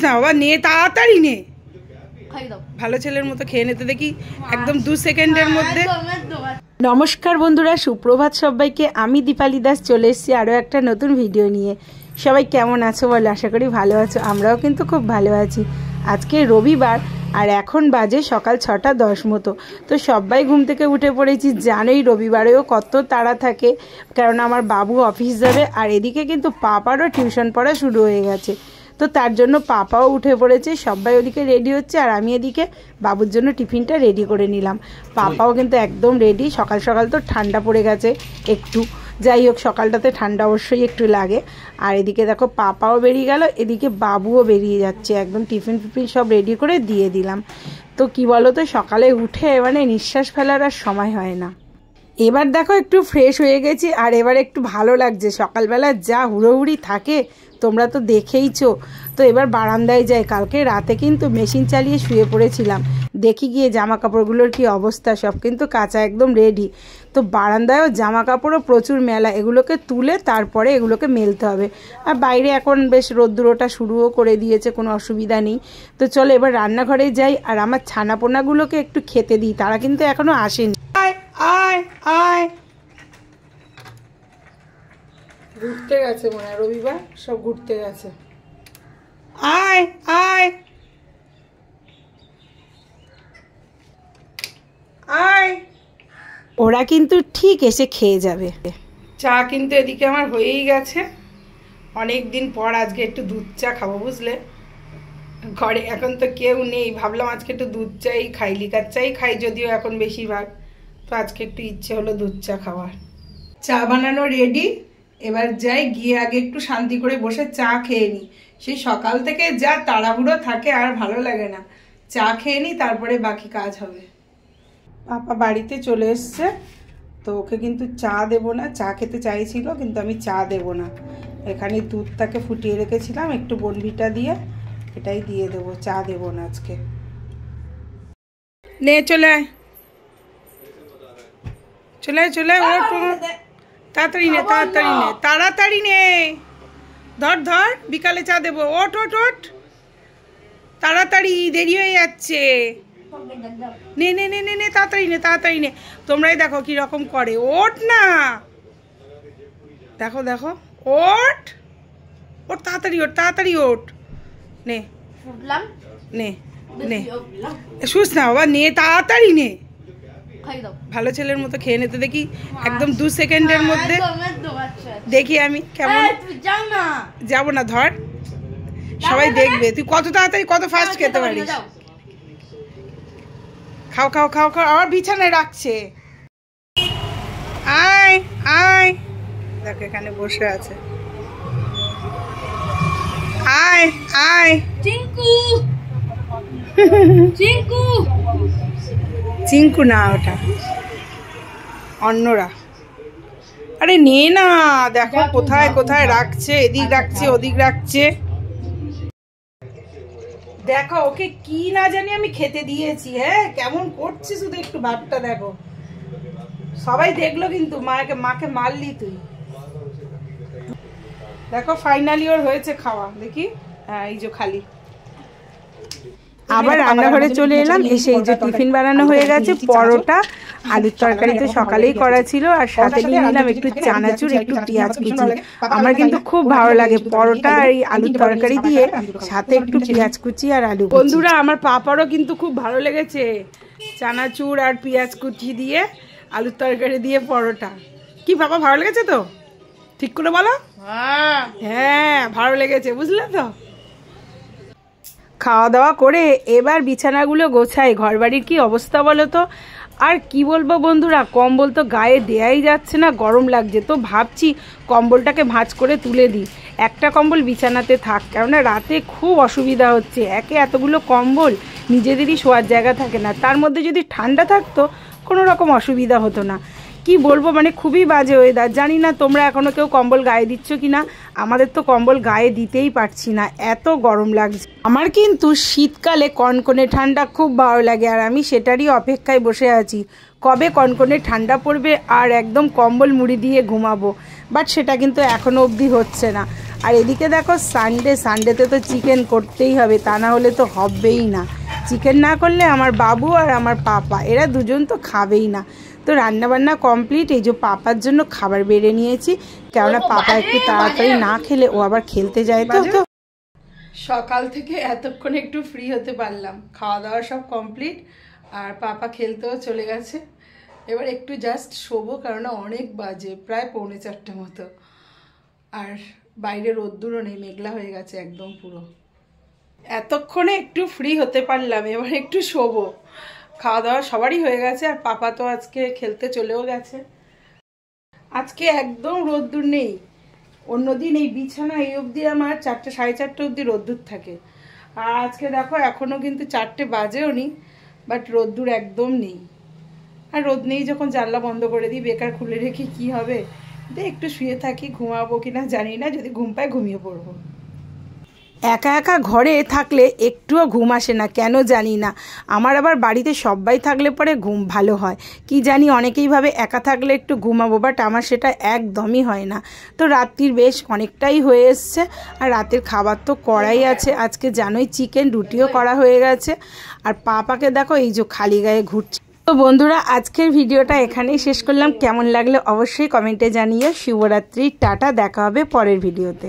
না বাবা, নে তাড়াতাড়ি নে, ভালো ছেলের মতো খেয়ে নিতে দেখি একদম 2 সেকেন্ডের মধ্যে। নমস্কার বন্ধুরা, সুপ্রভাত সবাইকে। আমি দীপালি দাস চলে এসেছি আরও একটা নতুন ভিডিও নিয়ে। সবাই কেমন আছো বলো? আশা করি ভালো আছো। আমরাও কিন্তু খুব ভালো আছি। আজকে রবিবার আর এখন বাজে সকাল 6:10 মতো। তো সবাই ঘুম থেকে উঠে পড়েছি। জানোই রবিবারেও কত তাড়া থাকে, কারণ আমার বাবু অফিস যাবে আর এদিকে কিন্তু পাপারও টিউশন পড়া শুরু হয়ে গেছে। তো তার জন্য পাপাও উঠে পড়েছে, সবাই ওদিকে রেডি হচ্ছে আর আমি এদিকে বাবুর জন্য টিফিনটা রেডি করে নিলাম। পাপাও কিন্তু একদম রেডি। সকাল সকাল তো ঠান্ডা পড়ে গেছে একটু, যাই হোক সকালটাতে ঠান্ডা অবশ্যই একটু লাগে। আর এদিকে দেখো পাপাও বেরিয়ে গেল, এদিকে বাবুও বেরিয়ে যাচ্ছে। একদম টিফিন সব রেডি করে দিয়ে দিলাম। তো কি বলো তো, সকালে উঠে মানে নিঃশ্বাস ফেলার আর সময় হয় না। এবার দেখো একটু ফ্রেশ হয়ে গেছি আর এবার একটু ভালো লাগছে। সকালবেলা যা হুড়োহুড়ি থাকে তোমরা তো দেখেইছো। তো এবার বারান্দায় যাই। কালকে রাতে কিন্তু মেশিন চালিয়ে শুয়ে পড়েছিলাম, দেখি গিয়ে জামা কাপড়গুলোর কি অবস্থা। সব কিন্তু কাঁচা একদম রেডি। তো বারান্দায়ও জামা কাপড়ও প্রচুর মেলা, এগুলোকে তুলে তারপরে এগুলোকে মেলতে হবে। আর বাইরে এখন বেশ রোদ্দুরোটা শুরুও করে দিয়েছে, কোনো অসুবিধা নেই। তো চলো এবার রান্নাঘরে যাই আর আমার ছানাপোনাগুলোকে একটু খেতে দিই, তারা কিন্তু এখনো আসেনি। আয় আয় আয়, ঘুরতে গেছে মনে হয়, রবিবার সব ঘুরতে গেছে। আয় আয় আয়, ওরা কিন্তু ঠিক এসে খেয়ে যাবে। চা কিন্তু এদিকে আমার হয়েই গেছে। অনেক দিন পর আজকে একটু দুধ চা খাবো, বুঝলে। ঘরে এখন তো কেউ নেই, ভাবলাম আজকে একটু দুধ চাই খাই, লিকার চাই খাই যদিও এখন বেশিরভাগ। তো আজকে একটু ইচ্ছে হলো দুধ চা খাওয়ার। চা বানানো রেডি, এবার যাই গিয়ে আগে একটু শান্তি করে বসে চা খেয়ে নিই। সেই সকাল থেকে যা তাড়াহুড়ো থাকে আর ভালো লাগে না। চা খেয়ে নিই, তারপরে বাকি কাজ হবে। পাপা বাড়িতে চলে এসছে, তো ওকে কিন্তু চা দেবো না। চা খেতে চাইছিল কিন্তু আমি চা দেবো না। এখানে দুধটাকে ফুটিয়ে রেখেছিলাম একটু বনভিটা দিয়ে, এটাই দিয়ে দেবো, চা দেবো না আজকে। নে চলে আয়, চলে আয় চলে আয়, ওঠ তাড়াতাড়ি নে, তাড়াতাড়ি নে, তাড়াতাড়ি নে, ধর ধর, বিকালে চা দেবো। ওঠ ওঠ ওঠ, তাড়াতাড়ি, দেরি হয়ে যাচ্ছে। নে নে নে নে নে, তাড়াতাড়ি নে, তাড়াতাড়ি নে। তোমরাই দেখো কি রকম করে। ওঠ না, দেখো দেখো, ওঠ ওঠ, তাড়াতাড়ি ওঠ, তাড়াতাড়ি ওঠ। নে নে নে, শুস না বাবা, নে তাড়াতাড়ি নে, ভালো ছেলের মতো খেয়ে নিতে দেখি একদম 2 সেকেন্ডের মধ্যে। দেখি আমি কেমন। যাবো না, ধর, সবাই দেখবে তুই কত তাড়াতাড়ি কত ফাস্ট খেতে পারিস। খাও খাও খাও খাও, আবার বিছানায় রাখছে। আয় আয়, দেখ এখানে বসে আছে। আয় আয়, চিঙ্কু চিঙ্কু, চিঙ্কু না, ওটা অন্যরা। আরে নে না, দেখো কোথায় কোথায় রাখছে, এদিক রাখছে ওদিক রাখছে। দেখো ওকে কি না জানি আমি খেতে দিয়েছি। হ্যাঁ কেমন করছি, শুধু একটু ভাবটা দেখো। সবাই দেখলো কিন্তু, মাকে মারলি তুই। দেখো ফাইনালি ওর হয়েছে খাওয়া, দেখি। হ্যাঁ এই যে খালি। আবার রান্নাঘরে চলে এলাম, এসে এই যে টিফিন বানানো হয়ে গেছে। পরোটা আলুর তরকারি তো সকালেই করা ছিল, আর সাথে নিয়ে নিলাম একটু চানাচুর, একটু পেঁয়াজ কুচি। আমার কিন্তু খুব ভালো লাগে পরোটা আর এই আলুর তরকারি দিয়ে, সাথে একটু পেঁয়াজ কুচি আর আলু। বন্ধুরা আমার পাপারও কিন্তু খুব ভালো লেগেছে চানাচুর আর পেঁয়াজ কুচি দিয়ে আলুর তরকারি দিয়ে পরোটা। কি পাপা, ভালো লেগেছে তো? ঠিক করে বলো। হ্যাঁ ভালো লেগেছে, বুঝলে তো। খাওয়া দাওয়া করে এবার বিছানাগুলো গোছাই। ঘরবাড়ির কি অবস্থা বলো তো। আর কি বলবো বন্ধুরা, কম্বল তো গায়ে দেয়াই যাচ্ছে না, গরম লাগছে। তো ভাবছি কম্বলটাকে ভাঁজ করে তুলে দিই, একটা কম্বল বিছানাতে থাক, কেননা রাতে খুব অসুবিধা হচ্ছে। একে এতগুলো কম্বল, নিজেদেরই শোয়ার জায়গা থাকে না, তার মধ্যে যদি ঠান্ডা থাকতো কোনো রকম অসুবিধা হতো না। কি বলবো, মানে খুবই বাজে ওয়েদার। জানি না তোমরা এখনো কেউ কম্বল গায়ে দিচ্ছ কিনা, আমাদের তো কম্বল গায়ে দিতেই পারছি না, এত গরম লাগছে। আমার কিন্তু শীতকালে কনকনে ঠান্ডা খুব ভালো লাগে, আর আমি সেটারই অপেক্ষায় বসে আছি, কবে কনকনে ঠান্ডা পড়বে আর একদম কম্বল মুড়ি দিয়ে ঘুমাবো। বাট সেটা কিন্তু এখনো অবধি হচ্ছে না। আর এদিকে দেখো সানডেতে তো চিকেন করতেই হবে, তা না হলে তো হবেই না। চিকেন না করলে আমার বাবু আর আমার পাপা এরা দুজন তো খাবেই না। তো রান্নাবান্না কমপ্লিট। এই যে পাপার জন্য খাবার বেড়ে নিয়েছি, কেননা পাপা একটু তাড়াতাড়ি না খেলে ও আবার খেলতে যায়। তো সকাল থেকে এতক্ষণে একটু ফ্রি হতে পারলাম, খাওয়া দাওয়া সব কমপ্লিট আর পাপা খেলতেও চলে গেছে। এবার একটু জাস্ট শোবো, কারণ অনেক বাজে, প্রায় 3:45 মতো। আর বাইরে রোদ্দুরও নেই, মেঘলা হয়ে গেছে একদম পুরো। এতক্ষণে একটু ফ্রি হতে পারলাম, এবার একটু শোবো। খাওয়া দাওয়া সবারই হয়ে গেছে আর পাপা তো আজকে খেলতে চলেও গেছে। আজকে একদম রোদ্দুর নেই। অন্যদিন এই বিছানা এই অবধি আমার 4টে 4:30 অবধি রোদ্দুর থাকে, আর আজকে দেখো এখনও কিন্তু 4টে বাজেও নি, বাট রোদ্দুর একদম নেই। আর রোদ নেই যখন জানলা বন্ধ করে দিই, বেকার খুলে রেখে কি হবে। একটু শুয়ে থাকি, ঘুমাবো কিনা জানি না, যদি ঘুম পায় ঘুমিয়ে পড়বো। একা একা ঘরে থাকলে একটুও ঘুম আসে না, কেন জানি না। আমার আবার বাড়িতে সবাই থাকলে পরে ঘুম ভালো হয়, কি জানি অনেকেই ভাবে একা থাকলে একটু ঘুমাবো, বাট আমার সেটা একদমই হয় না। তো রাত্রির বেশ অনেকটাই হয়ে এসছে, আর রাতের খাবার তো করাই আছে। আজকে জানোই চিকেন, রুটিও করা হয়ে গেছে। আর পাপাকে দেখো এই যে খালি গায়ে ঘুরছে। তো বন্ধুরা, আজকের ভিডিওটা এখানেই শেষ করলাম। কেমন লাগলো অবশ্যই কমেন্টে জানিয়ে। শুভরাত্রি, টাটা, দেখা হবে পরের ভিডিওতে।